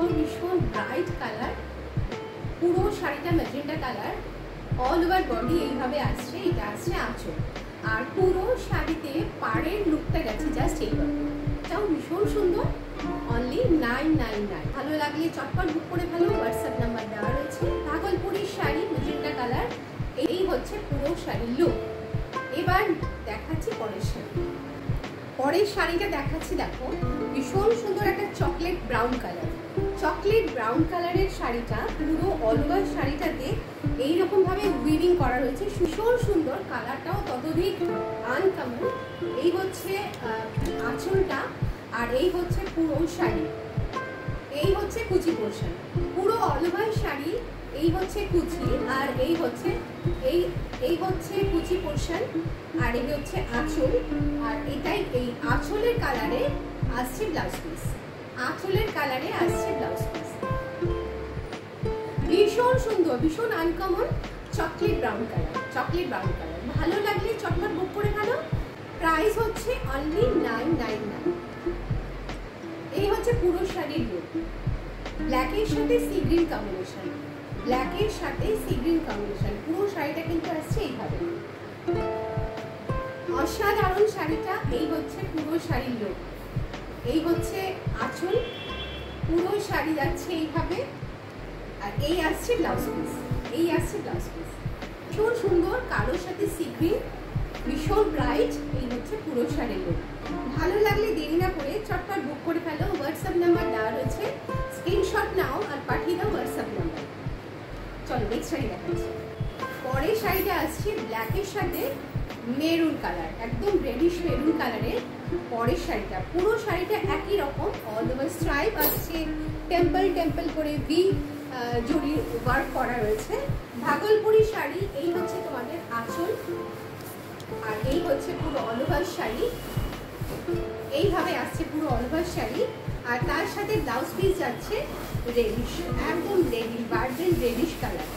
সুন্দর ভীষণ bright colour, পুরো শাড়িটা magenta colour, all over body এইভাবে আসছে, এটা আসছে আঁচল। আর পুরো শাড়িতে পাড়ের লুকটা গেছে জাস্ট এইভাবে, এটাও ভীষণ সুন্দর, অনলি 999। ভালো লাগলে চটপট বুক করে ফেলো, হোয়াটসঅ্যাপ নাম্বার দেওয়া রয়েছে। ভাগলপুরের শাড়ি ম্যাজেন্টা কালার, এই হচ্ছে পুরো শাড়ির লুক। এবার দেখাচ্ছি পরের শাড়ি। পরের শাড়িটা দেখাচ্ছি, দেখো ভীষণ সুন্দর একটা chocolate brown colour, chocolate brown কালারের শাড়িটা পুরো অল ওভার শাড়িটাতে এইরকম ভাবে উইভিং করা রয়েছে, ভীষণ সুন্দর, কালারটাও ততোধিক আনকমন। এই হচ্ছে আঁচলটা, আর এই হচ্ছে পুরো শাড়ি, এই হচ্ছে কুচি পোর্শন, পুরো অল ওভার শাড়ি এই হচ্ছে কুচি, আর এই হচ্ছে এই হচ্ছে কুচি পোর্শন, আর এই হচ্ছে আঁচল। আর এটাই এই আঁচলের কালারে আসছে ব্লাউজ পিস, আঁচলের কালারে আসছে ব্লাউজ পিস। ভীষণ সুন্দর, ভীষণ uncommon chocolate brown colour, chocolate brown colour. ভালো লাগলে চটপট বুক করে ফেলো। প্রাইস হচ্ছে অনলি 999। এই হচ্ছে পুরো শাড়ির লুক, ব্ল্যাকের সাথে সি গ্রিন কম্বিনেশন, ব্ল্যাকের সাথে সি গ্রিন কম্বিনেশন, পুরো শাড়িটা কিন্তু আসছে এইভাবে, অসাধারণ শাড়িটা। এই হচ্ছে পুরো শাড়ির লুক, এই হচ্ছে আঁচল, পুরো শাড়ি যাচ্ছে এইভাবে, আর এই আসছে ব্লাউজ পিস, এই আসছে ব্লাউজ পিস। ভীষণ সুন্দর, কালোর সাথে সি গ্রিন, ভীষণ ব্রাইট। এই হচ্ছে পুরো শাড়ির লুক। ভালো লাগলে দেরি না করে চটপট বুক করে ফেলো, হোয়াটসঅ্যাপ নাম্বার দেওয়া রয়েছে, স্ক্রিনশট নাও আর পাঠিয়ে দাও হোয়াটসঅ্যাপ নাম্বার। চলো নেক্সট শাড়ি দেখাচ্ছি। পরের শাড়িটা আসছে ব্ল্যাকের সাথে মেরুন কালার, একদম রেডিশ মেরুন কালারের পরের শাড়িটা। পুরো শাড়িটা একই রকম, অল ওভার স্ট্রাইপ আসছে, টেম্পল টেম্পল করে ভি জড়ি ওয়ার্ক করা রয়েছে। ভাগলপুরি শাড়ি, এই হচ্ছে তোমাদের আঁচল, আর এই হচ্ছে পুরো অল ওভার শাড়ি, এইভাবে আসছে পুরো অল ওভার শাড়ি। আর তার সাথে ব্লাউজ পিস যাচ্ছে রেডিশ, একদম রেডিশ, ভাইব্রেন্ট রেডিশ কালার।